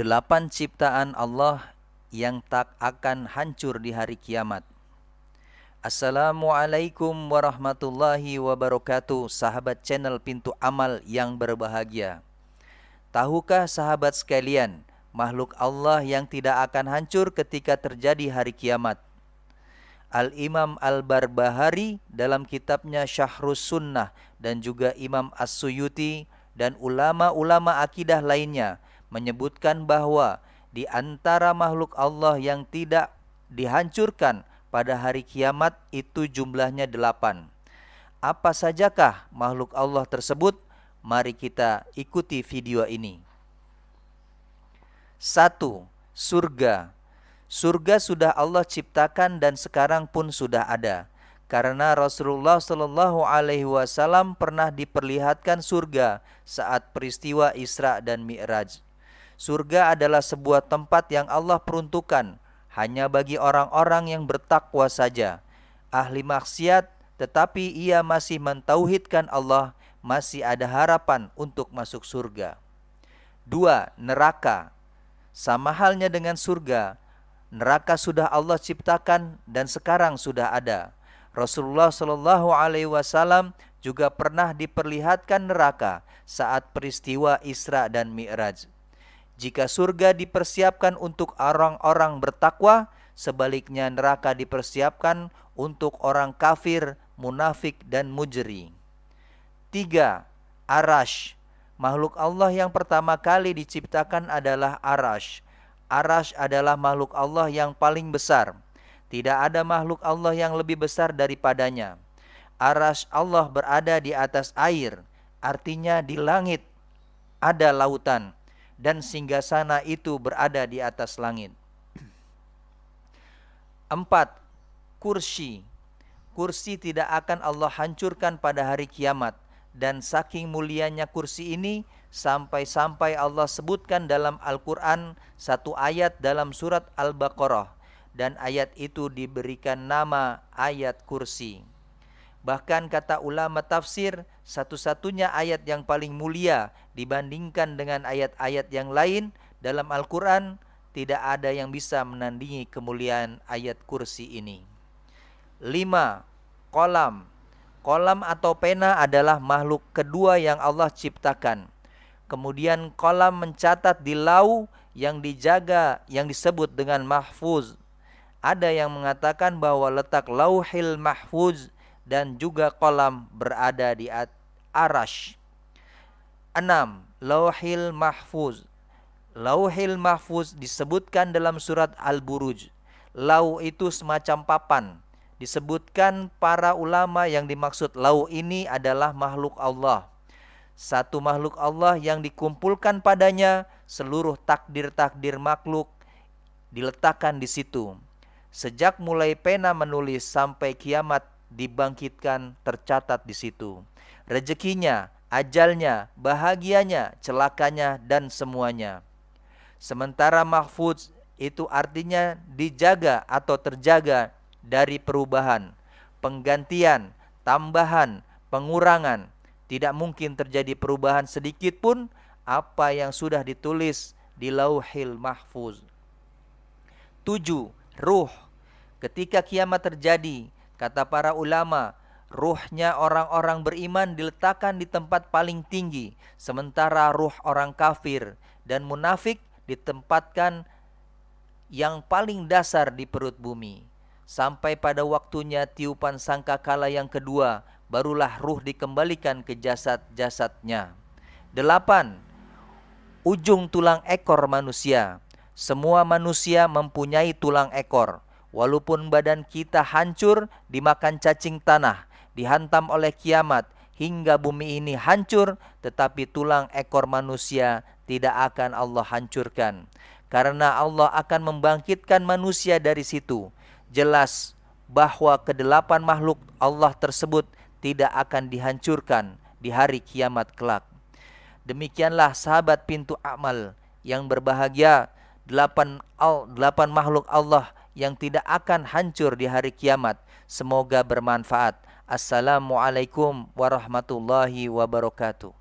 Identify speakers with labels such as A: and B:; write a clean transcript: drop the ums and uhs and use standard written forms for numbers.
A: 8 ciptaan Allah yang tak akan hancur di hari kiamat. Assalamualaikum warahmatullahi wabarakatuh, sahabat channel Pintu Amal yang berbahagia. Tahukah sahabat sekalian, makhluk Allah yang tidak akan hancur ketika terjadi hari kiamat? Al-Imam Al-Barbahari dalam kitabnya Syahrus Sunnah dan juga Imam As-Suyuti dan ulama-ulama akidah lainnya menyebutkan bahwa di antara makhluk Allah yang tidak dihancurkan pada hari kiamat itu jumlahnya 8. Apa sajakah makhluk Allah tersebut? Mari kita ikuti video ini. 1. Surga. Surga sudah Allah ciptakan dan sekarang pun sudah ada. Karena Rasulullah Shallallahu Alaihi Wasallam pernah diperlihatkan surga saat peristiwa Isra dan Mi'raj. Surga adalah sebuah tempat yang Allah peruntukkan hanya bagi orang-orang yang bertakwa saja. Ahli maksiat tetapi ia masih mentauhidkan Allah, masih ada harapan untuk masuk surga. 2. Neraka. Sama halnya dengan surga, neraka sudah Allah ciptakan dan sekarang sudah ada. Rasulullah Shallallahu Alaihi Wasallam juga pernah diperlihatkan neraka saat peristiwa Isra dan Mi'raj. Jika surga dipersiapkan untuk orang-orang bertakwa, sebaliknya neraka dipersiapkan untuk orang kafir, munafik, dan mujri. 3. Arash. Makhluk Allah yang pertama kali diciptakan adalah Arash. Arash adalah makhluk Allah yang paling besar. Tidak ada makhluk Allah yang lebih besar daripadanya. Arash Allah berada di atas air, artinya di langit ada lautan, dan singgasana itu berada di atas langit. 4. Kursi. Kursi tidak akan Allah hancurkan pada hari kiamat, dan saking mulianya kursi ini sampai-sampai Allah sebutkan dalam Al-Quran satu ayat dalam surat Al-Baqarah, dan ayat itu diberikan nama ayat kursi. Bahkan kata ulama tafsir, satu-satunya ayat yang paling mulia dibandingkan dengan ayat-ayat yang lain dalam Al-Quran, tidak ada yang bisa menandingi kemuliaan ayat kursi ini. 5. Kolam. Kolam atau pena adalah makhluk kedua yang Allah ciptakan. Kemudian kolam mencatat di lauh yang dijaga, yang disebut dengan mahfuz. Ada yang mengatakan bahwa letak lauhil mahfuz dan juga kolam berada di arash. 6. Lauhil mahfuz. Lauhil mahfuz disebutkan dalam surat Al-Buruj. Lauh itu semacam papan. Disebutkan para ulama yang dimaksud lauh ini adalah makhluk Allah. Satu makhluk Allah yang dikumpulkan padanya seluruh takdir-takdir makhluk diletakkan di situ. Sejak mulai pena menulis sampai kiamat dibangkitkan tercatat di situ. Rezekinya, ajalnya, bahagianya, celakanya, dan semuanya. Sementara mahfuz itu artinya dijaga atau terjaga dari perubahan, penggantian, tambahan, pengurangan. Tidak mungkin terjadi perubahan sedikit pun apa yang sudah ditulis di lauhil mahfuz. 7. Ruh. Ketika kiamat terjadi, kata para ulama, ruhnya orang-orang beriman diletakkan di tempat paling tinggi, sementara ruh orang kafir dan munafik ditempatkan yang paling dasar di perut bumi. Sampai pada waktunya tiupan sangkakala yang kedua, barulah ruh dikembalikan ke jasad-jasadnya. 8. Ujung tulang ekor manusia. Semua manusia mempunyai tulang ekor. Walaupun badan kita hancur, dimakan cacing tanah, dihantam oleh kiamat, hingga bumi ini hancur, tetapi tulang ekor manusia tidak akan Allah hancurkan. Karena Allah akan membangkitkan manusia dari situ. Jelas bahwa kedelapan makhluk Allah tersebut tidak akan dihancurkan di hari kiamat kelak. Demikianlah sahabat Pintu Amal yang berbahagia, 8 makhluk Allah yang tidak akan hancur di hari kiamat. Semoga bermanfaat. Assalamualaikum warahmatullahi wabarakatuh.